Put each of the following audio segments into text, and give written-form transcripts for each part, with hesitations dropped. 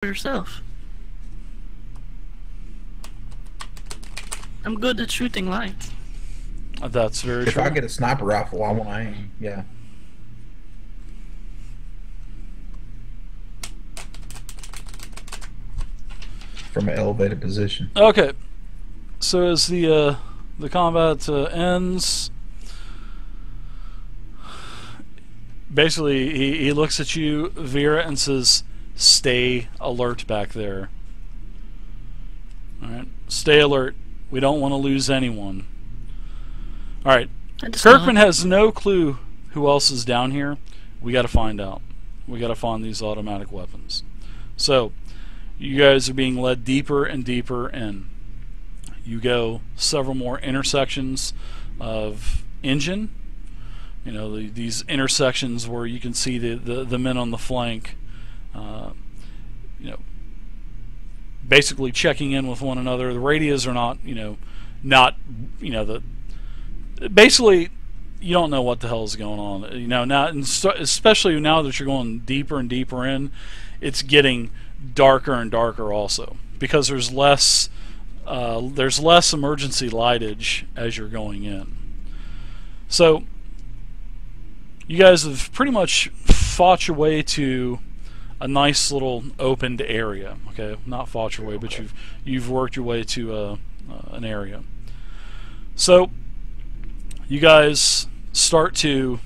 yourself. I'm good at shooting lights. That's very If true. I get a sniper rifle, I want to aim. Yeah. From an elevated position. Okay, so as the combat ends, basically he looks at you, Vera, and says, "Stay alert back there. All right, stay alert. We don't want to lose anyone." All right, Kirkman has no clue who else is down here. We got to find out. We got to find these automatic weapons. So you guys are being led deeper and deeper in. You go several more intersections of engine. You know, these intersections where you can see the men on the flank, you know, basically checking in with one another. The radios are not, basically you don't know what the hell is going on. You know, now, especially now that you're going deeper and deeper in, it's getting darker and darker also, because there's less emergency lightage as you're going in. So you guys have pretty much fought your way to a nice little opened area. Okay, not fought your way, but you've worked your way to an area. So you guys start to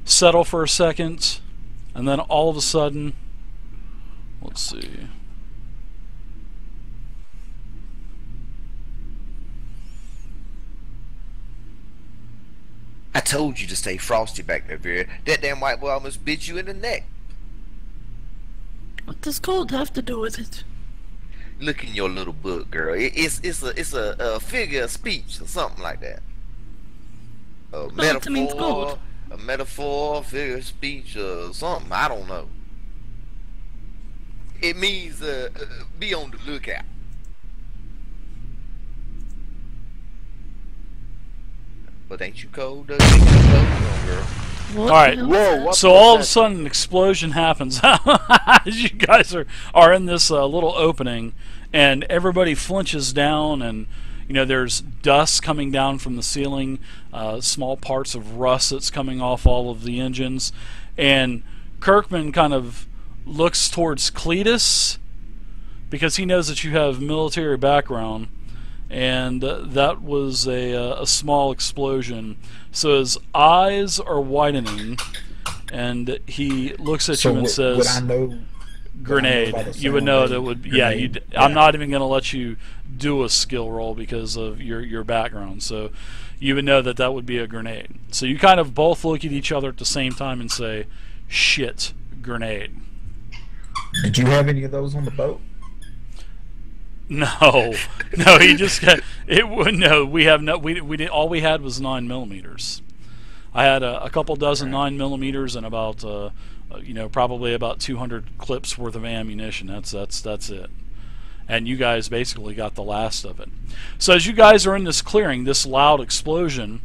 settle for a second, and then all of a sudden, let's see. I told you to stay frosty back there, Vera. That damn white boy almost bit you in the neck. What does cold have to do with it? Look in your little book, girl. It's a figure of speech or something like that. A it means cold. A metaphor, figure of speech, or something. I don't know. It means be on the lookout. But ain't you cold, though? Ain't you cold, girl? What? Alright, Whoa, so all of a sudden an explosion happens as you guys are in this little opening, and everybody flinches down, and you know there's dust coming down from the ceiling, small parts of rust that's coming off all of the engines, and Kirkman kind of looks towards Cletus because he knows that you have military background, and that was a small explosion. So his eyes are widening, and he looks at you and says, would I know, "Grenade." You would know that would. Yeah, yeah. I'm not even going to let you do a skill roll because of your background. So you would know that that would be a grenade. So you kind of both look at each other at the same time and say, "Shit, grenade." Did you have any of those on the boat? No, no. He just got it. No, we have no. We did. All we had was 9mm. I had a couple dozen 9mm and about probably about 200 clips worth of ammunition. That's it. And you guys basically got the last of it. So as you guys are in this clearing, this loud explosion,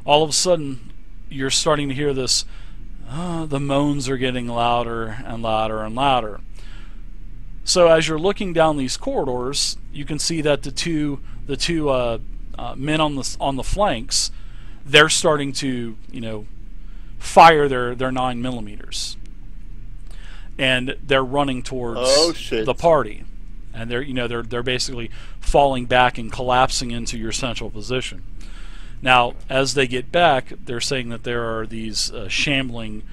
all of a sudden you're starting to hear this. The moans are getting louder and louder and louder. So as you're looking down these corridors, you can see that the two men on the flanks, they're starting to fire their 9mm, and they're running towards the party, and they're basically falling back and collapsing into your central position. Now, as they get back, they're saying that there are these shambling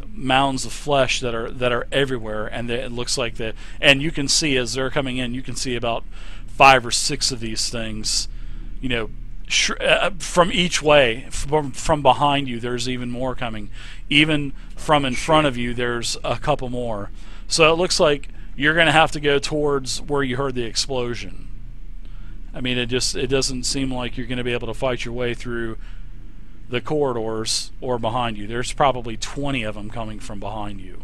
mounds of flesh that are everywhere, and it looks like that. And you can see as they're coming in, you can see about 5 or 6 of these things, from each way. From behind you, there's even more coming. Even from in front of you, there's a couple more. So it looks like you're going to have to go towards where you heard the explosion. I mean, it doesn't seem like you're going to be able to fight your way through the corridors or behind you. There's probably 20 of them coming from behind you,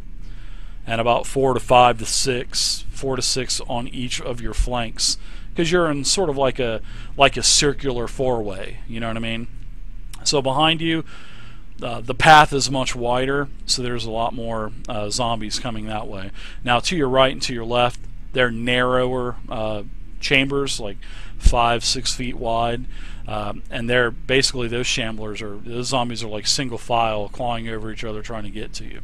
and about 4 to 6 on each of your flanks, because you're in sort of like a circular four-way. You know what I mean? So behind you, The path is much wider, so there's a lot more zombies coming that way. Now, to your right and to your left, they're narrower chambers, like 5-6 feet wide, and they're basically those zombies are like single file, clawing over each other, trying to get to you.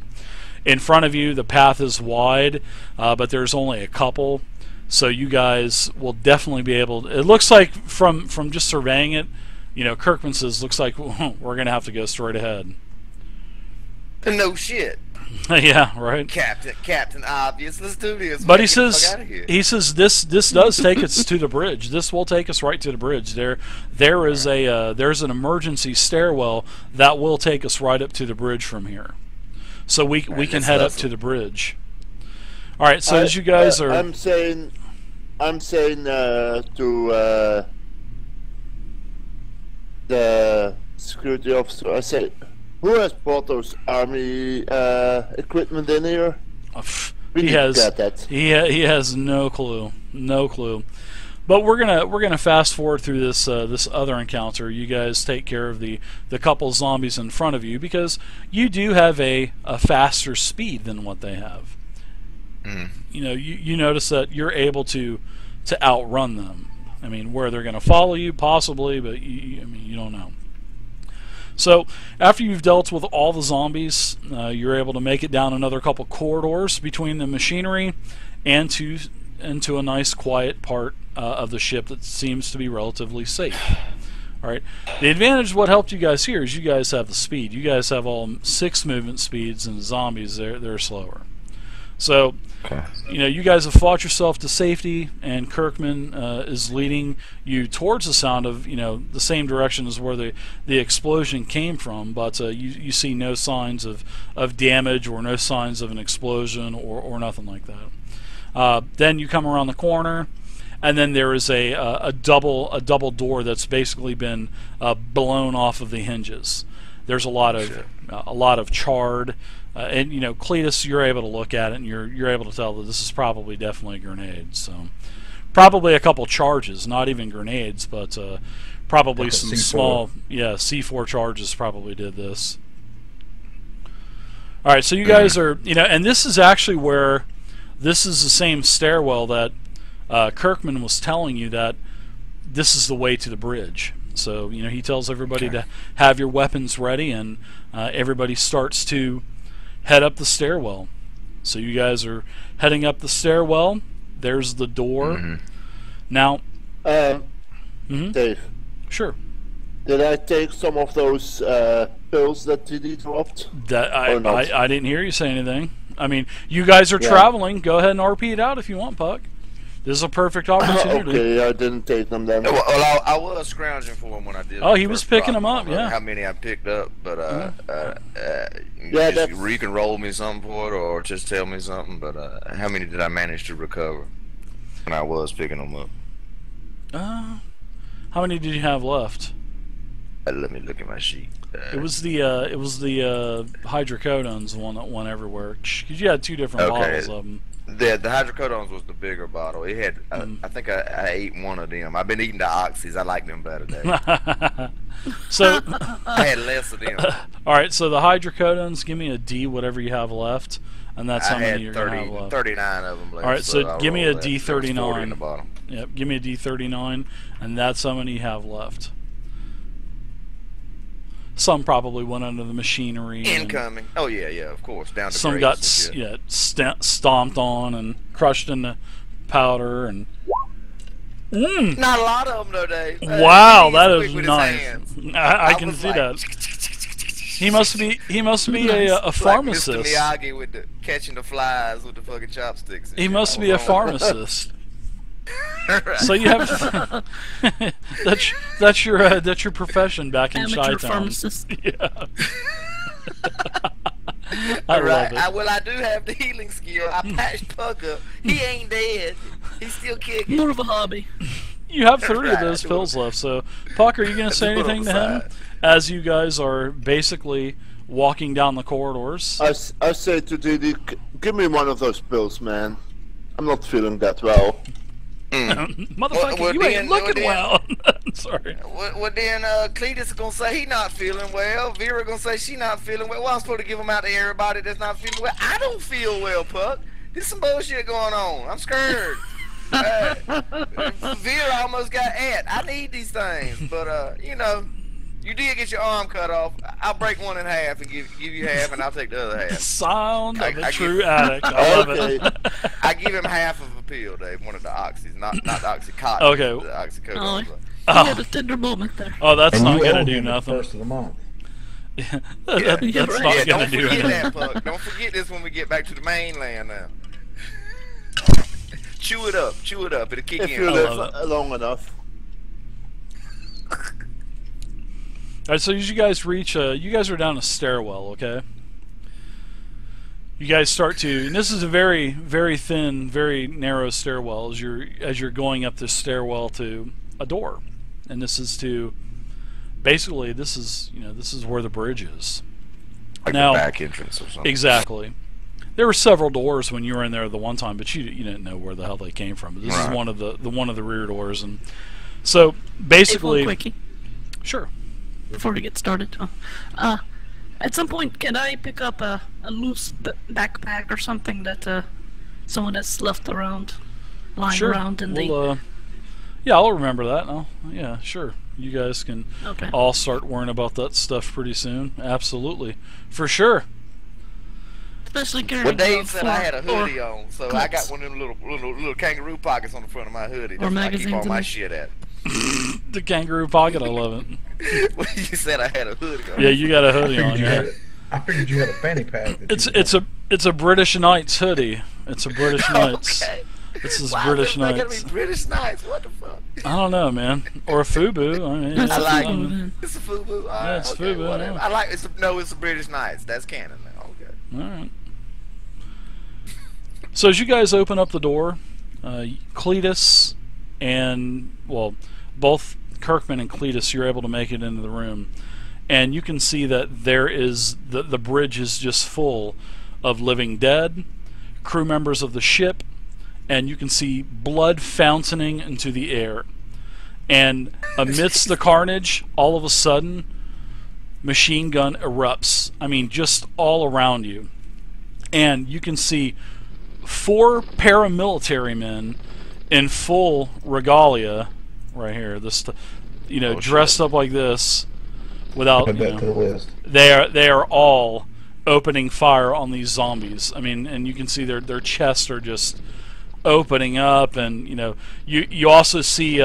In front of you, the path is wide, but there's only a couple, so you guys will definitely be able. It looks like from just surveying it, you know, Kirkman says, looks like we're gonna have to go straight ahead. No shit. Yeah, right. Captain Obvious. Let's do this. But he says this does take us to the bridge. This will take us right to the bridge. There is there's an emergency stairwell that will take us right up to the bridge from here. So we can head up to the bridge. All right. So as you guys are, I'm saying to the security officer, I say, who has brought those army equipment in here? He has no clue, But we're gonna fast forward through this this other encounter. You guys take care of the couple zombies in front of you, because you do have a faster speed than what they have. You know, you notice that you're able to outrun them. I mean, where they're going to follow you, possibly, but I mean, you don't know. So after you've dealt with all the zombies, you're able to make it down another couple corridors between the machinery and into a nice quiet part of the ship that seems to be relatively safe. All right. The advantage, what helped you guys here, is you guys have the speed. You guys have all 6 movement speeds, and the zombies, they're slower. So, you know, you guys have fought yourself to safety, and Kirkman is leading you towards the sound of, you know, the same direction as where the explosion came from, but you see no signs of damage or no signs of an explosion or nothing like that. Then you come around the corner, and then there is a double door that's basically been blown off of the hinges. There's a lot of charred. And you know, Cletus, you're able to look at it, and you're able to tell that this is probably definitely a grenade. So, probably a couple charges, not even grenades, but probably like some C4. Small, C4 charges probably did this. All right, so you guys are, you know, and this is actually where this is the same stairwell that Kirkman was telling you that this is the way to the bridge. So, you know, he tells everybody to have your weapons ready, and everybody starts to head up the stairwell. So you guys are heading up the stairwell. There's the door. Now, Dave. Sure. Did I take some of those pills that TD dropped? I didn't hear you say anything. I mean, you guys are traveling. Go ahead and RP it out if you want, Puck. This is a perfect opportunity. Okay, I didn't take them then. Well, I was scrounging for them when I did. Oh, he was picking them up, yeah. How many I picked up, but yeah, you can roll me something for it, or just tell me something. But how many did I manage to recover when I was picking them up? How many did you have left? Let me look at my sheet. It was the hydrocodones, the one that went everywhere. Because you had 2 different bottles of them. The hydrocodones was the bigger bottle. It had, I think I ate one of them. I've been eating the oxys. I like them better, Dave. So I had less of them. All right, so the hydrocodones, give me a D, whatever you have left, and that's how many you're going to have left. 39 of them left. All right, so give me a D39. 40 in the bottom. Yep, give me a D39, and that's how many you have left. Some probably went under the machinery. Incoming. Oh yeah, of course. Down to some got stomped on and crushed into powder and. Not a lot of them though, Dave. Wow, that is nice. I can see that. He must be a pharmacist. Like Mr. Miyagi with catching the flies with the fucking chopsticks. He must be a pharmacist. So you have that's your profession back in Chi-Town. Pharmacist. Yeah. I love it. Well, I do have the healing skill. I patched Puck up. He ain't dead. He's still kicking. More of a hobby. You have 30 of those pills left. So, Puck, are you going to say anything to him as you guys are basically walking down the corridors? I say to Didi, give me one of those pills, man. I'm not feeling that well. Motherfucker, Well, you ain't looking well, well. Sorry. Well, then Cletus is gonna say he not feeling well. Vera gonna say she not feeling well. Well, I'm supposed to give him out to everybody that's not feeling well. I don't feel well, Puck. There's some bullshit going on. I'm scared. Vera almost got at. I need these things, but you know, you did get your arm cut off. I'll break one in half and give you half, and I'll take the other half. Sound of a I true give- addict. I love Okay. it. I give him half of a pill, Dave. One of the oxys, not the oxycontin. Okay. The Oh, oxycodone. he Oh. had a tender moment there. Oh, that's And not you gonna owe do him the nothing. first of the month. That's Yeah, not right. gonna Don't do forget anything. that, Puck. Don't forget this when we get back to the mainland now. Chew it up. It'll kick If in. you I live love long enough. All right, so as you guys reach, you guys are down a stairwell, okay? You guys start to, and this is a very, very thin, very narrow stairwell as you're going up this stairwell to a door, and this is to, basically, this is where the bridge is. Like Now- the back entrance or something. Exactly. There were several doors when you were in there the one time, but you didn't know where the hell they came from. But this is Right. one of the rear doors, and so basically, Hey, one quickie sure. before we get started. At some point, can I pick up a loose backpack or something that someone has left around, lying Sure. around in the? We'll, yeah, I'll remember that. Yeah, sure. You guys can Okay. all start worrying about that stuff pretty soon. Absolutely, for sure. Especially carrying. Well, Dave said I four- had a four hoodie on, so I got clips. one of them little kangaroo pockets on the front of my hoodie. Or That's where I keep magazines all in my there. shit at. The kangaroo pocket, I love it. Well, you said I had a hoodie on. Yeah, you got a I hoodie on. figured you Yeah. had I figured you had a fanny pack. that It's you it's a it's a British Knights hoodie. It's a British Knights. Okay. This is Why British I gotta Knights. be British Knights? What the fuck? I don't know, man. Or a FUBU. I mean, That's I a like FUBU, it. then. It's a FUBU. Yeah, it's okay, FUBU, whatever. yeah. I like it's the British Knights. That's canon now. Okay. all right. So as you guys open up the door, Cletus and both Kirkman and Cletus, you're able to make it into the room, and you can see that there is the bridge is just full of living dead, crew members of the ship, and you can see blood fountaining into the air. And amidst the carnage, all of a sudden, machine gun erupts. I mean, just all around you, and you can see 4 paramilitary men in full regalia, right here. This, dressed up like this, without Add that to the list. they are all opening fire on these zombies. I mean, and you can see their chests are just opening up, and you also see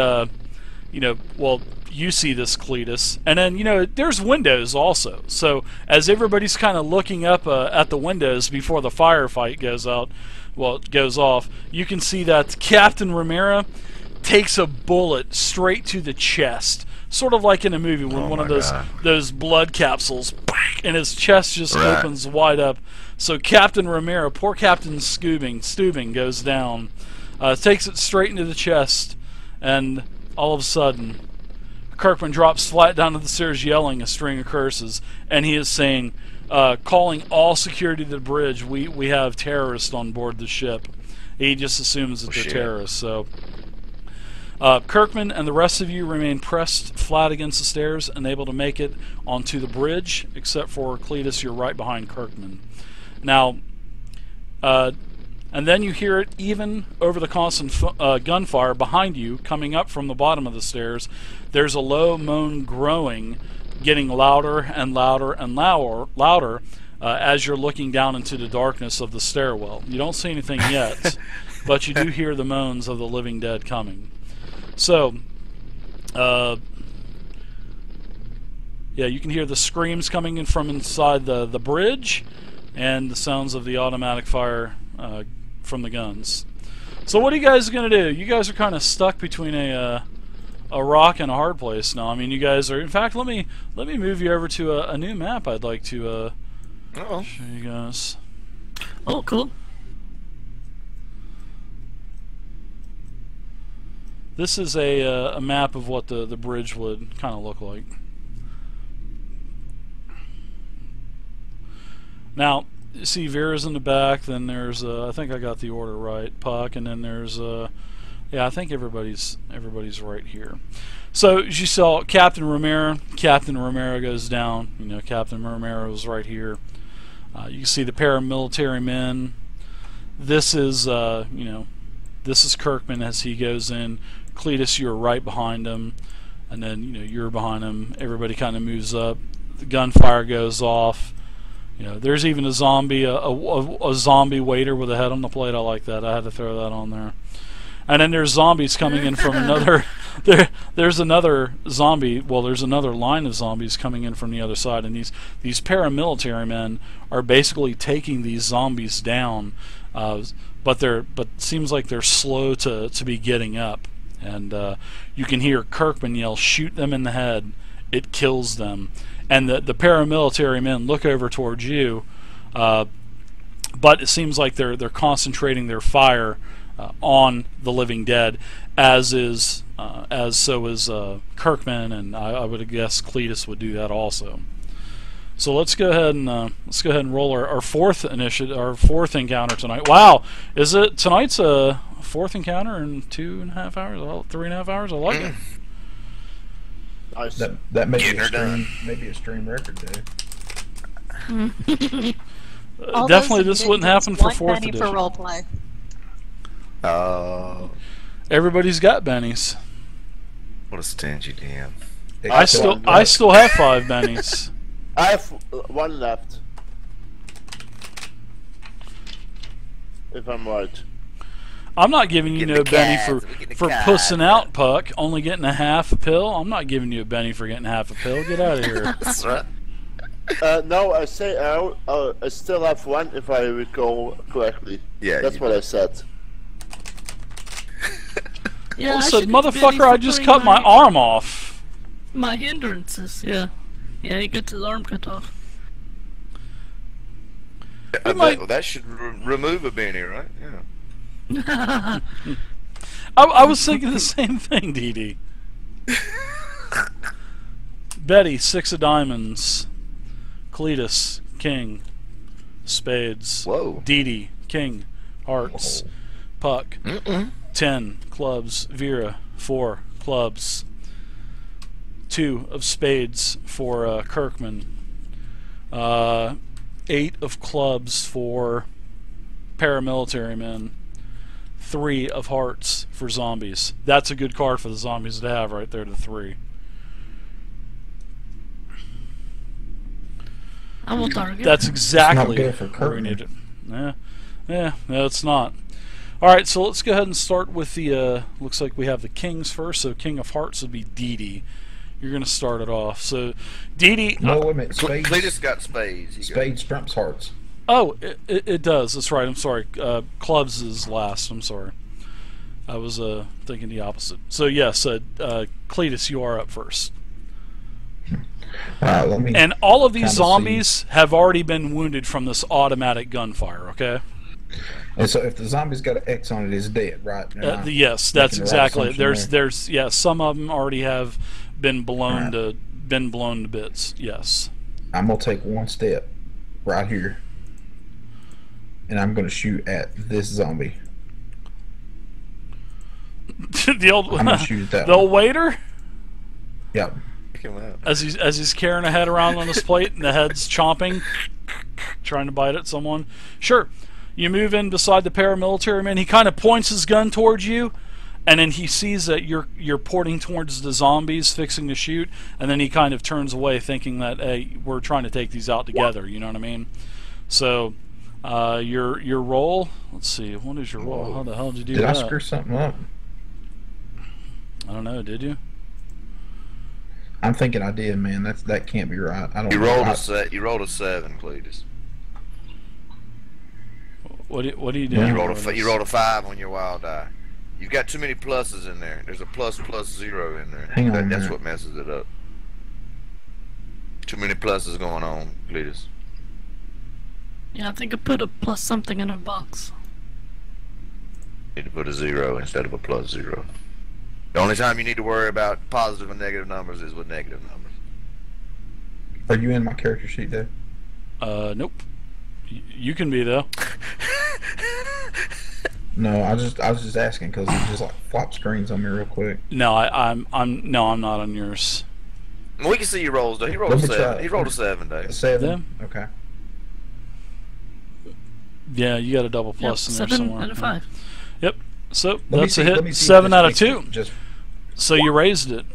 you see this, Cletus, and then there's windows also. So as everybody's kind of looking up at the windows before the firefight goes off, you can see that Captain Ramira takes a bullet straight to the chest, sort of like in a movie when one of those blood capsules, and his chest just opens wide up. So Captain Ramira, poor Captain Stubing goes down, takes it straight into the chest, and all of a sudden, Kirkman drops flat down to the stairs yelling a string of curses, and he is saying, calling all security to the bridge, we have terrorists on board the ship. He just assumes that they're terrorists. So Kirkman and the rest of you remain pressed flat against the stairs, unable to make it onto the bridge, except for Cletus, you're right behind Kirkman. Now, and then you hear it even over the constant gunfire behind you, coming up from the bottom of the stairs. There's a low moan growing, getting louder and louder and louder as you're looking down into the darkness of the stairwell. You don't see anything yet, but you do hear the moans of the living dead coming. So, yeah, you can hear the screams coming in from inside the bridge, and the sounds of the automatic fire from the guns. So what are you guys going to do? You guys are kind of stuck between a rock and a hard place now. I mean, you guys are. In fact, let me move you over to a new map. I'd like to show you guys. Oh, cool. This is a map of what the bridge would kind of look like. Now, you see Vera's in the back, then there's, I think I got the order right, Puck, and then there's Yeah, I think everybody's right here. So as you saw, Captain Romero goes down. You know, Captain Romero is right here. You can see the paramilitary men. This is this is Kirkman as he goes in. Cletus, you're right behind him, and then you're behind him. Everybody kind of moves up. The gunfire goes off. There's even a zombie, a zombie waiter with a head on the plate. I like that. I had to throw that on there. And then there's zombies coming in from another. There's another zombie. Well, there's another line of zombies coming in from the other side, and these paramilitary men are basically taking these zombies down. But seems like they're slow to be getting up, and you can hear Kirkman yell, "Shoot them in the head! It kills them." And the paramilitary men look over towards you, but it seems like they're concentrating their fire on the living dead, as so is Kirkman, and I would guess Cletus would do that also. So let's go ahead and roll our fourth encounter tonight. Wow, is it tonight's a fourth encounter in 2.5 hours? Well, 3.5 hours. I like it. Nice. That may be a stream record though. Definitely, this wouldn't happen for fourth edition. For role play. Everybody's got bennies. What a stingy damn. I still have 5 bennies. I have 1 left. If I'm right. I'm not giving you no Benny for pussing man. out, Puck. Only getting a half a pill. I'm not giving you a Benny for getting half a pill. Get out of here. That's right. No, I say I still have 1 if I recall correctly. Yeah, that's what I said. Yeah, I said, motherfucker, I just cut my arm off. My hindrances, yeah. Yeah, he gets his arm cut off. That should remove a Benny, right? Yeah. I was thinking the same thing, Dee Dee. Betty, 6 of diamonds. Cletus, king. Spades. Whoa. Dee Dee, king. Hearts. Whoa. Puck. 10 clubs. Vera, 4 clubs. 2 of spades for Kirkman. 8 of clubs for paramilitary men. 3 of hearts for zombies. That's a good card for the zombies to have right there to 3. I will target. That's exactly It's not good for where we Kirkman. need it. Yeah, no, it's not. Alright, so let's go ahead and start with the, looks like we have the kings first, so king of hearts would be Dee Dee. You're going to start it off. So, Dee Dee... No, wait a minute. Spades. Cletus got spades. Spades trumps hearts. Oh, it does. That's right. I'm sorry. Clubs is last. I'm sorry. I was thinking the opposite. So, yes, Cletus, you are up first. Let me And all of these kinda zombies have already been wounded from this automatic gunfire, okay? And so if the zombie's got an X on it, it's dead, right? Yes, that's making the right exactly it. assumption there. Some of them already have been blown to bits. Yes. I'm gonna take 1 step right here, and I'm gonna shoot at this zombie. the old I'm gonna shoot at that the one. old waiter, Yep. as he's carrying a head around on his plate and the head's chomping, trying to bite at someone. Sure. You move in beside the paramilitary man. He kind of points his gun towards you, and then he sees that you're porting towards the zombies, fixing to shoot, and then he kind of turns away, thinking that, hey, we're trying to take these out together. You know what I mean? So, your roll. Let's see. What is your roll? How the hell did you do Did that? I screw something up? I don't know. Did you? I'm thinking I did, man. That can't be right. I don't. You know. rolled a set. You rolled a 7, Cletus. What do you do? Yeah. You rolled a 5 on your wild die. You've got too many pluses in there. There's a plus 0 in there. Hang on a That's minute. what messes it up. Too many pluses going on, Cletus. Yeah, I think I put a plus something in a box. Need to put a 0 instead of a plus 0. The only time you need to worry about positive and negative numbers is with negative numbers. Are you in my character sheet there? Nope. You can be though. No, I was just asking because it just like flop screens on me real quick. No, I'm not on yours. We can see your rolls though. He rolled Let a me 7. try. He rolled a 7, Dave. 7. Okay. Yeah, you got a double plus in there 7 somewhere. out of Yeah. 5. Yep. So Let me that's see- a let hit. me see if 7 this out of fixed it. 2. Just So you raised it.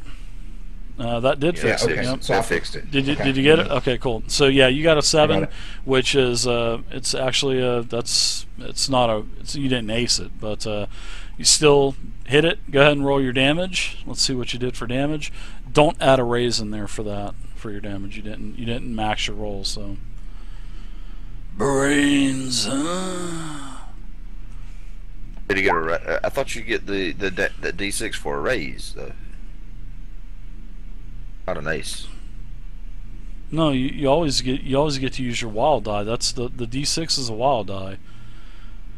That did Yeah, fix okay. it. Yep. So I That fixed it. Did you Okay. did you get it? Okay, cool. So yeah, you got a 7, it. which is it's actually it's not a you didn't ace it, but you still hit it. Go ahead and roll your damage. Let's see what you did for damage. Don't add a raise in there for that for your damage. You didn't max your roll, so brains. Did he get a? I thought you get the D6 for a raise though. Not an ace. No, you always get to use your wild die. That's the D6 is a wild die.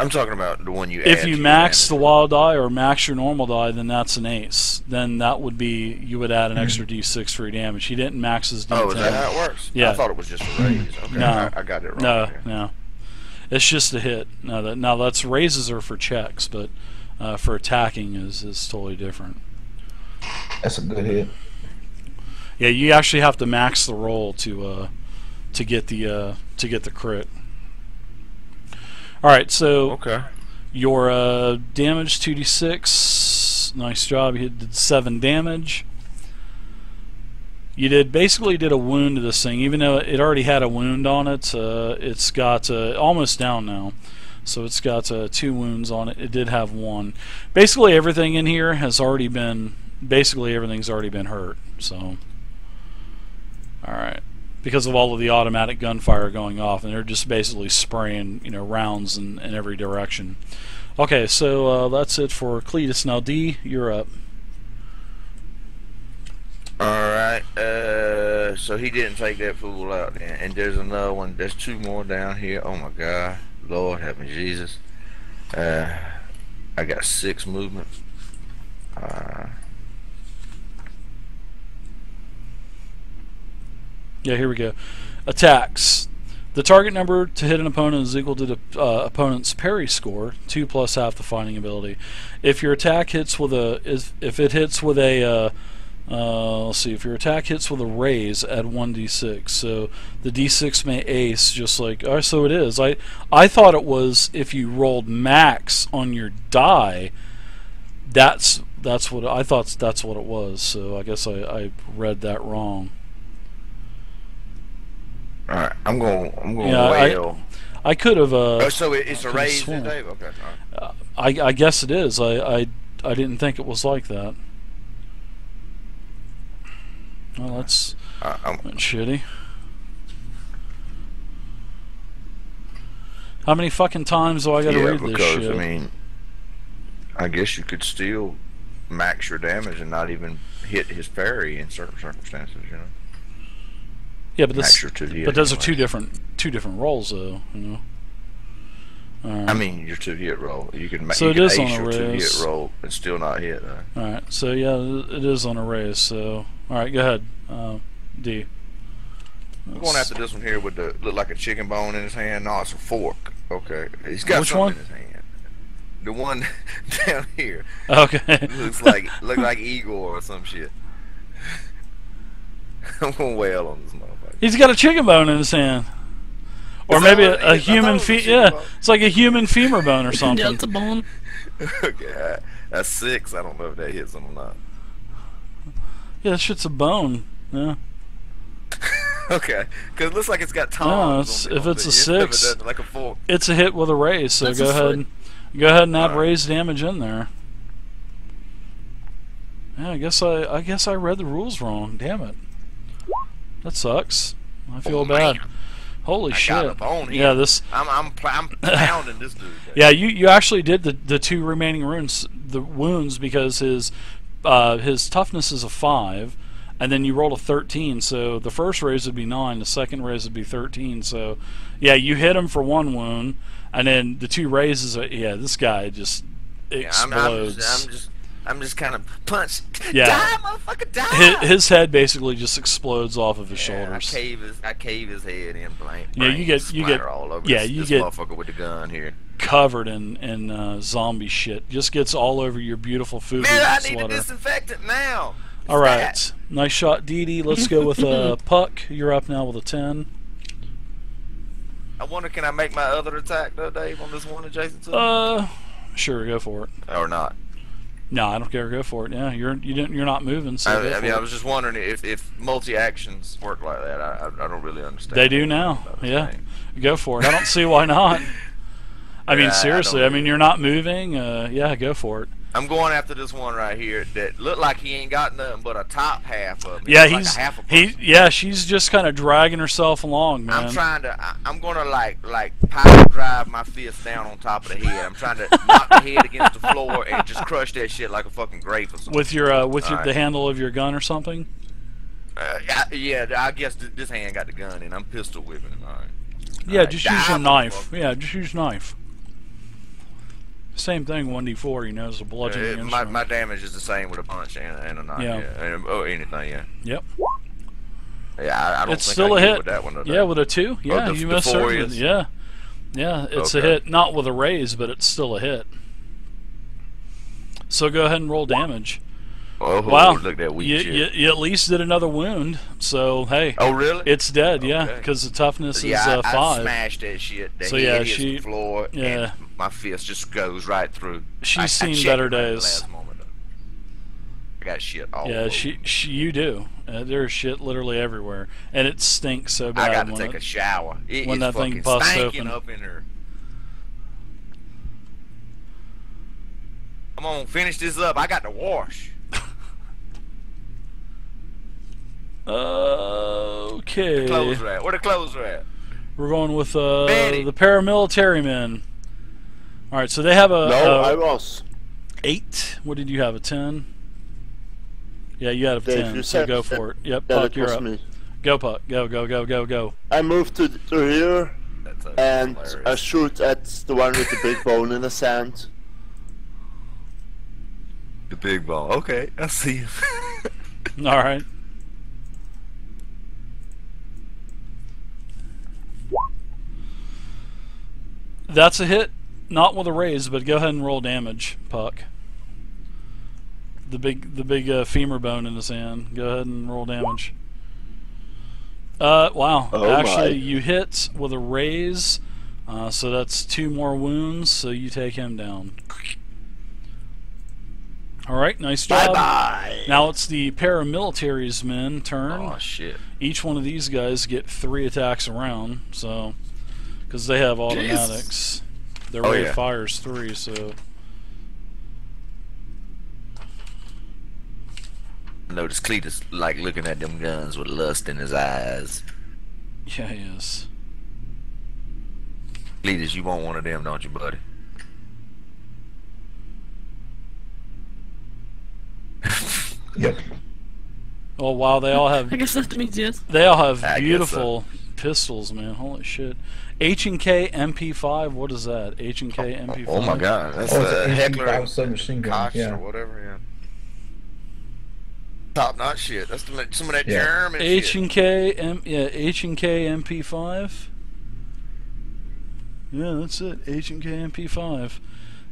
I'm talking about the one you. If add you to your max the damage. wild die or max your normal die, then that's an ace. Then that would be you would add an extra D6 for your damage. He didn't max his D10. Oh, is that how it works? Yeah. I thought it was just a raise. Okay, No. I got it wrong. No, here. no, it's just a hit. Now that's raises are for checks, but for attacking is totally different. That's a good hit. Yeah, you actually have to max the roll to get the crit. All right, so Okay. your damage 2d6. Nice job. You did 7 damage. You basically did a wound to this thing, even though it already had a wound on it. It's got almost down now, so it's got 2 wounds on it. It did have 1. Basically, everything in here has already been. Basically, everything's already been hurt. So, all right, because of all of the automatic gunfire going off, and they're just basically spraying, rounds in every direction. Okay, so that's it for Cletus. Now, D, you're up. Alright, so he didn't take that fool out then. And there's another one. There's 2 more down here. Oh my God. Lord help me, Jesus. I got 6 movement. Yeah, here we go. Attacks. The target number to hit an opponent is equal to the opponent's parry score, 2 plus half the fighting ability. If your attack hits with a, if it hits with a, let's see, if your attack hits with a raise, add 1d6. So the d6 may ace, just like, so it is. I thought it was if you rolled max on your die. That's what I thought. That's what it was. So I guess I read that wrong. Alright, I'm going Yeah, wail. I could have. Oh, so it's a could've raise sworn. then, Dave? Okay. All right. I guess it is. I didn't think it was like that. Well, that's shitty. How many fucking times do I gotta read this because, shit? I mean, I guess you could still max your damage and not even hit his parry in certain circumstances, Yeah, but max this, your 2 but those are anyway. two different rolls, though. Alright. I mean, your 2-hit roll. You can So you it can is ace on a your raise. 2-hit roll and still not hit. Alright, so yeah, it is on a raise. So, alright, go ahead, D. I'm going after this one here with the look like a chicken bone in his hand. No, it's a fork. Okay, he's got Which something one? in his hand. The one down here Okay. look like Igor or some shit. I'm gonna wail on this motherfucker. He's got a chicken bone in his hand. Or Is that maybe what it a is? I thought human it was a chicken yeah, bone. it's like a human femur bone or Yeah, something. it's a bone. Okay, that's 6. I don't know if that hits him or not. Yeah, that shit's a bone. Yeah. Okay, because it looks like it's got No, tongs. if it's a 6, like a fork. it's a hit with a raise. So That's go a ahead, foot. go ahead and add Alright. raise damage in there. Yeah, I guess I read the rules wrong. Damn it. That sucks. I feel Oh, bad. man. Holy I shit. got a bone here. Yeah, this. I'm pounding this dude. Yeah, you actually did the 2 remaining wounds because his toughness is a 5, and then you rolled a 13. So the first raise would be 9, the second raise would be 13. So yeah, you hit him for 1 wound, and then the 2 raises. Yeah, this guy just explodes. I'm just kind of punch. Yeah. Die, motherfucker, die. His head basically just explodes off of his Yeah, shoulders. I cave his head in blank. Yeah, you get splatter all over yeah, this, you this get motherfucker with the gun here. covered in zombie shit. Just gets all over your beautiful food. Man, I need a sweater. disinfectant now. All right, nice shot, Dee Dee. Let's go with Puck. You're up now with a 10. I wonder, can I make my other attack though, Dave, on this one adjacent to? Sure, go for it. Or not? No, I don't care. Go for it. Yeah, you're not moving. So I mean, I was just wondering if multi actions work like that. I don't really understand. They do now. Yeah, go for it. I don't see why not. I mean, seriously. I mean, you're not moving. Yeah, go for it. I'm going after this one right here that looked like he ain't got nothing but a top half of him. Yeah, like a half a person. yeah, she's just kind of dragging herself along, man. I'm gonna like power drive my fist down on top of the head. I'm trying to knock the head against the floor and just crush that shit like a fucking grape or something. With your the handle of your gun or something. Yeah, I guess this hand got the gun and I'm pistol whipping him. All right. Yeah, just use your knife. Yeah, just use knife. Same thing, 1d4, you know, is a bludgeoning instrument. My damage is the same with a punch and a knife. Yeah. Or anything, yeah. Yep. Yeah, I don't it's think still I a hit hit. With that one, yeah, with a 2. Yeah, you missed certainly. Yeah. Yeah, it's a hit. Not with a raise, but it's still a hit. So go ahead and roll damage. Oh, wow. Look at that weak you at least did another wound, so hey. Oh, really? It's dead, yeah, because the toughness is 5. I smashed that shit. The head hits the floor, and my fist just goes right through. She's seen better days. Last moment, I got shit all over. Yeah, you do. There's shit literally everywhere, and it stinks so bad. I got to take a shower. When that thing busts open. Up in her. Come on, finish this up. I got to wash. Okay. Where the clothes are at? We're going with the paramilitary men. All right, so they have a. No, I was 8. What did you have? A 10. Yeah, you had a 10. So go for it. Yep, Puck, you're up. Me. Go, Puck. Go. I moved to here, and hilarious. I shoot at the one with the big bone in the sand. The big ball. Okay, I see you. All right. That's a hit, not with a raise, but go ahead and roll damage, Puck. The big femur bone in his hand. Go ahead and roll damage. Wow. Actually, you hit with a raise, so that's 2 more wounds. So you take him down. All right, nice job. Bye-bye. Now it's the paramilitary's men turn. Oh shit! Each one of these guys get 3 attacks around, so because they have automatics. Their rate fires 3, so. I notice Cletus like looking at them guns with lust in his eyes. Yeah, he is. Cletus, you want one of them, don't you, buddy? Yep. Oh wow, they all have. I guess that means yes. They all have I beautiful pistols, man. Holy shit. H&K MP5. What is that? H&K MP5. Oh my god, that's it's a an Heckler MP5 submachine gun. Koch Yeah. or whatever. Yeah. Top notch shit. That's some of that Yeah. German shit. H&K MP5. Yeah, that's it. H&K MP5.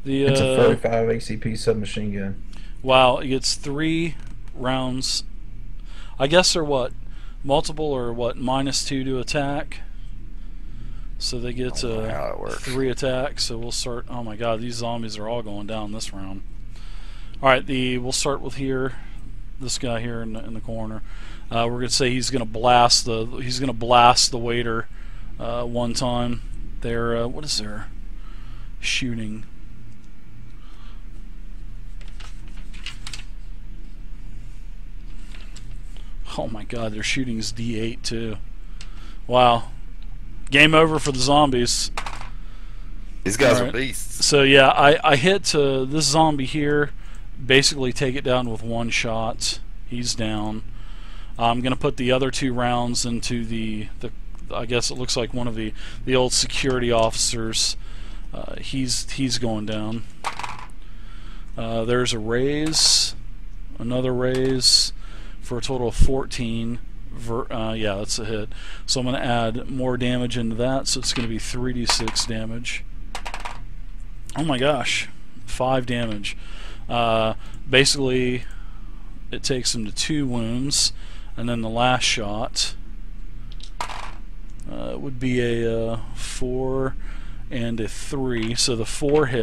The It's a 45 ACP submachine gun. wow, it gets 3 rounds. I guess they're what? Multiple or what? -2 to attack. So they get 3 attacks. So we'll start. Oh my god, these zombies are all going down this round. All right, we'll start with here. This guy here in the corner. We're gonna say he's gonna blast the waiter one time. They're what is their shooting? Oh my god, their shooting's D8 too. Wow. Game over for the zombies. These guys are beasts. So yeah, I hit this zombie here, basically take it down with 1 shot. He's down. I'm gonna put the other 2 rounds into the I guess it looks like one of the old security officers. He's going down. There's a raise, another raise, for a total of 14. Yeah, that's a hit. So I'm going to add more damage into that, so it's going to be 3d6 damage. Oh my gosh, 5 damage. Basically, it takes him to 2 wounds, and then the last shot would be a 4 and a 3. So the 4 hits.